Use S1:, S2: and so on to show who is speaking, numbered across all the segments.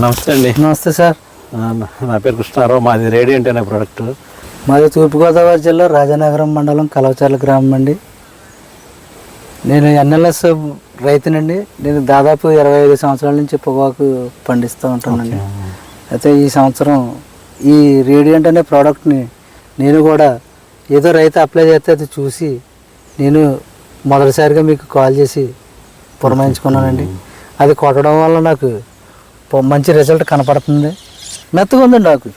S1: నమస్తే అండి.
S2: నమస్తే సార్.
S1: నా పేరు కృష్ణారావు. మాది రేడియంట్ అనే ప్రోడక్ట్.
S2: మాది తూర్పుగోదావరి జిల్లా రాజానగరం మండలం కలవచర్ల గ్రామం అండి. నేను ఎన్ఎల్ఎస్ రైతునండి. నేను దాదాపు 25 సంవత్సరాల నుంచి పొగాకు పండిస్తూ ఉంటానండి. అయితే ఈ సంవత్సరం ఈ రేడియంట్ అనే ప్రోడక్ట్ని నేను కూడా ఏదో రైతు అప్లై చేస్తే అది చూసి నేను మొదటిసారిగా మీకు కాల్ చేసి పురమాయించుకున్నానండి. అది కొట్టడం వల్ల నాకు మంచి రిజల్ట్ కనపడుతుంది. మెత్తగా ఉందండి ఆకు.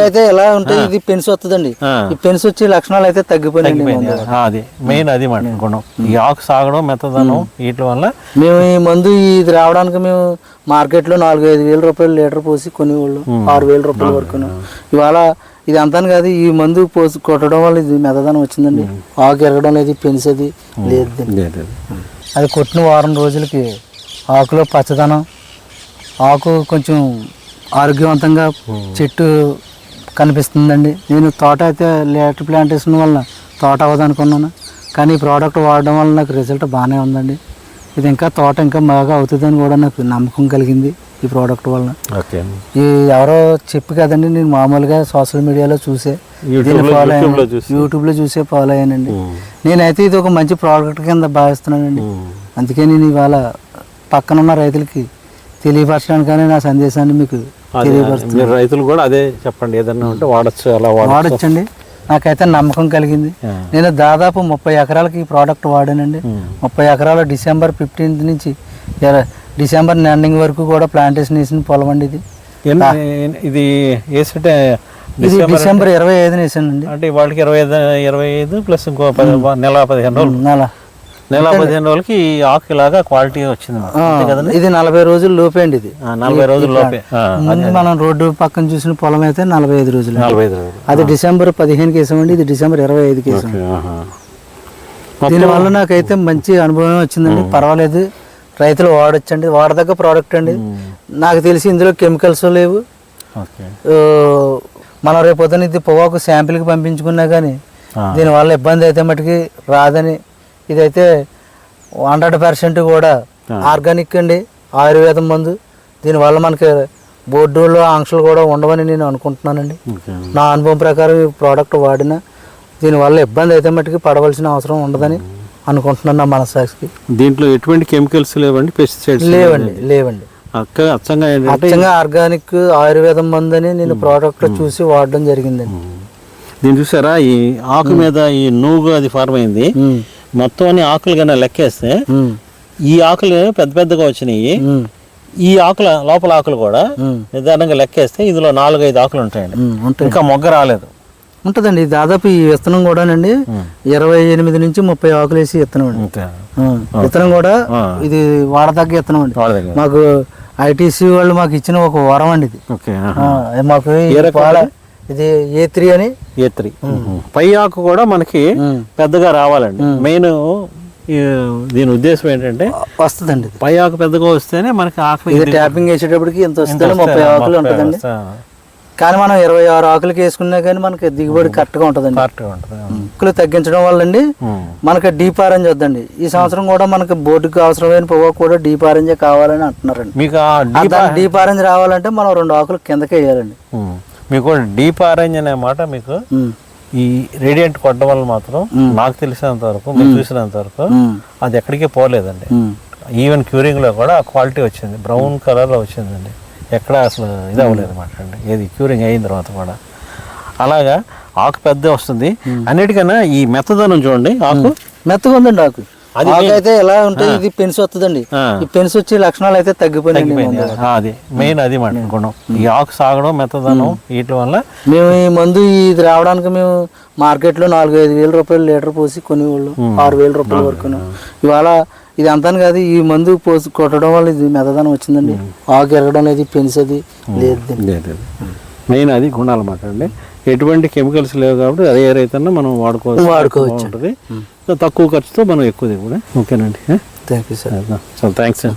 S2: అయితే ఎలా ఉంటుంది, ఇది పెన్స్ వస్తుందండి. ఈ పెన్స్ వచ్చే లక్షణాలు అయితే తగ్గిపోయినాయి.
S1: అది మెయిన్ అది మాట్లాడుకున్నాం. ఈ ఆకు సాగడం మెత్తదనం వీటి వల్ల
S2: మేము ఈ మందు ఇది రావడానికి మేము మార్కెట్లో 4-5 వేల రూపాయలు లీటర్ పోసి కొనేవాళ్ళు. 6,000 రూపాయలు వరకు. ఇవాళ ఇది అంతాను కాదు, ఈ మందు పోసి కొట్టడం వల్ల ఇది మెత్తదనం వచ్చిందండి. ఆకు ఎరగడం లేదు, పెన్స్ అది లేదు. అది కొట్టిన వారం రోజులకి ఆకులో పచ్చదనం, ఆకు కొంచెం ఆరోగ్యవంతంగా చెట్టు కనిపిస్తుందండి. నేను తోట అయితే లేటర్ ప్లాంటేషన్ వల్ల తోట అవ్వదు అనుకున్నాను, కానీ ఈ ప్రోడక్ట్ వాడడం వల్ల నాకు రిజల్ట్ బాగానే ఉందండి. ఇది ఇంకా తోట ఇంకా బాగా అవుతుందని కూడా నాకు నమ్మకం కలిగింది ఈ ప్రోడక్ట్ వలన. ఈ ఎవరో చెప్పి కదండి, నేను మామూలుగా సోషల్ మీడియాలో చూసే యూట్యూబ్లో చూసే ఫాలో అయ్యానండి. నేనైతే ఇది ఒక మంచి ప్రోడక్ట్ కింద భావిస్తున్నానండి. అందుకే నేను ఇవాళ పక్కనున్న రైతులకి తెలియపరచడానికనే నా సందేశాన్ని మీకు తెలియపరుస్తున్నాను.
S1: రైతులు కూడా అదే చెప్పండి, ఏదన్నా ఉంటే వాడచ్చు, అలా
S2: వాడచ్చండి. నాకైతే నమ్మకం కలిగింది. నేను దాదాపు 30 ఎకరాలకి ఈ ప్రోడక్ట్ వాడానండి. 30 ఎకరాలు డిసెంబర్ 15 నుంచి డిసెంబర్ ఎండింగ్ వరకు కూడా ప్లాంటేషన్ వేసిన పొలం అండి.
S1: ఇది వేసంటే
S2: డిసెంబర్ 25 వేసానండి.
S1: అంటే వాళ్ళకి 25 ప్లస్ ఇంకో నెల 15 రోజులు. నెల 15 రోజులకి ఈ ఆకు ఇలాగా క్వాలిటీ వచ్చింది.
S2: ఇది 40 రోజుల లోపే అండి. ఇది
S1: 40 రోజుల లోపే.
S2: ముందు మనం రోడ్డు పక్కన చూసిన పొలం అయితే 45 రోజులు. అది డిసెంబర్ 15కి వేసామండి. ఇది డిసెంబర్ 25కి వేసాం. దీనివల్ల నాకైతే మంచి అనుభవం వచ్చిందండి. పర్వాలేదు, రైతులు వాడొచ్చండి. వాడదగ్గ ప్రోడక్ట్ అండి. నాకు తెలిసి ఇందులో కెమికల్స్ లేవు. మనం రేపు పొద్దున ఇది పొగాకు శాంపిల్కి పంపించుకున్నా కానీ దీనివల్ల ఇబ్బంది అయితే మటుకి రాదని, ఇదైతే 100% కూడా ఆర్గానిక్ అండి, ఆయుర్వేదం మందు. దీనివల్ల మనకి బోర్డులో ఆంక్షలు కూడా ఉండవని నేను అనుకుంటున్నానండి. నా అనుభవం ప్రకారం ఈ ప్రోడక్ట్ వాడిన దీనివల్ల ఇబ్బంది అయితే మట్టుకి పడవలసిన అవసరం ఉండదని అనుకుంటున్నాను నా మనసాక్షికి.
S1: దీంట్లో ఎటువంటి కెమికల్స్ లేవండి, పెస్టిసైడ్స్
S2: లేవండి.
S1: అచ్చంగా
S2: ఆర్గానిక్ ఆయుర్వేదం మందు అని నేను ప్రోడక్ట్ చూసి వాడడం జరిగిందండి.
S1: దీన్ని చూసారా, ఈ ఆకు మీద ఈ నూగు అది ఫార్మ్ అయింది. మొత్తం అన్ని ఆకులు కన్నా లెక్కేస్తే ఈ ఆకులు పెద్ద పెద్దగా వచ్చినాయి. ఈ ఆకుల లోపల ఆకులు కూడా నిదానంగా లెక్కేస్తే ఇందులో 4-5 ఆకులు ఉంటాయండి. ఇంకా మొగ్గ రాలేదు.
S2: ఉంటుందండి. దాదాపు ఈ విత్తనం కూడానండి 28 నుంచి 30 ఆకులు వేసి విత్తనం అండి. విత్తనం కూడా ఇది వాడదగ్గ విత్తనం అండి. మాకు ఐటీసీ వాళ్ళు మాకు ఇచ్చిన ఒక వరం అండి ఇది. మాకు ఇది A3 అని.
S1: A3 పై ఆకు కూడా మనకి పెద్దగా రావాలండి. మెయిన్ దీని ఉద్దేశం ఏంటంటే
S2: వస్తుందండి,
S1: పై ఆకు పెద్దగా వస్తేనే మనకి ఆకు
S2: ట్యాపింగ్ వేసేటప్పటికి ఎంత వస్తుంది, 30 ఆకులు ఉంటుందండి. కానీ మనం 26 ఆకులకి వేసుకున్నా కానీ మనకి దిగుబడి కరెక్ట్గా ఉంటుందండి. ఆకులు తగ్గించడం వల్ల అండి మనకి డీప్ ఆరెంజ్ వద్దండి. ఈ సంవత్సరం కూడా మనకి బోర్డుకి అవసరమైన పొగాకు కూడా డీప్ ఆరెంజ్ కావాలని అంటున్నారండి. మీకు డీప్ ఆరెంజ్ రావాలంటే మనం 2 ఆకులు కిందకే వేయాలండి.
S1: మీకు డీప్ ఆరెంజ్ అనే మాట మీకు ఈ రేడియంట్ కొట్టడం వల్ల మాత్రం నాకు తెలిసినంత వరకు, మీరు చూసినంత వరకు అది ఎక్కడికి పోలేదండి. ఈవెన్ క్యూరింగ్ లో కూడా క్వాలిటీ వచ్చింది, బ్రౌన్ కలర్ లో వచ్చిందండి. ఎక్కడ అసలు ఇది అవ్వలేదు అనమాట అండి. ఏది క్యూరింగ్ అయిన తర్వాత కూడా అలాగా ఆకు పెద్ద వస్తుంది. అన్నిటికన్నా ఈ మెత్తదనం చూడండి, ఆకు
S2: మెత్తగా ఉందండి. ఆకు అయితే ఎలా ఉంటుంది, ఇది పెన్స్ వస్తుందండి. ఈ పెన్స్ వచ్చే లక్షణాలు అయితే తగ్గిపోయినాయి.
S1: అది మెయిన్ అది మాట్లాడుకున్నాం. ఈ ఆకు సాగడం మెత్తదనం వీటి వల్ల
S2: మేము ఈ మందు ఇది రావడానికి మేము మార్కెట్లో 4-5 వేల రూపాయలు లీటర్ పోసి కొనేవాళ్ళు. 6,000 రూపాయల వరకు. ఇవాళ ఇది అంతాను కాదు, ఈ మందు పోసి కొట్టడం వల్ల ఇది మెత్తదనం వచ్చిందండి. ఆకు ఎరగడం లేదు, పెన్స్ అది లేదు.
S1: మెయిన్ అది గుణాలు మాట అండి. ఎటువంటి కెమికల్స్ లేవు కాబట్టి అదే రైతన్నా మనం వాడుకోవచ్చు. తక్కువ ఖర్చుతో మనం ఎక్కువ దిగుబడి. ఓకేనండి.
S2: Thank you sir.
S1: Thanks sir.